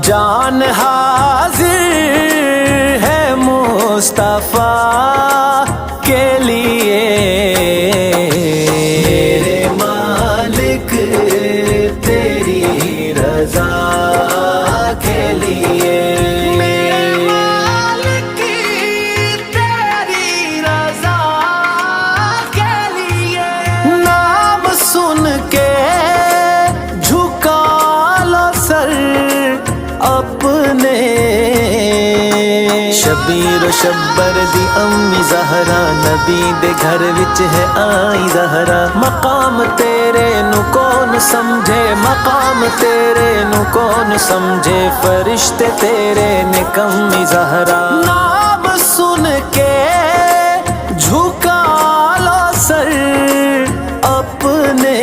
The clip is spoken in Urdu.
جان حاضر ہے مصطفیٰ کے لیے، میرے مالک تیری رضا کے لیے، میرے مالک تیری رضا کے لیے، نام سن کے جھکا لو سر اپنے، شبیر و شبر دی امی زہرا، نبی دے گھر وچ ہے آئی زہرا، مقام تیرے نو کون سمجھے، مقام تیرے نو کون سمجھے، فرشتے تیرے نے کمی زہرا، نام سن کے جھکا لو سر اپنے،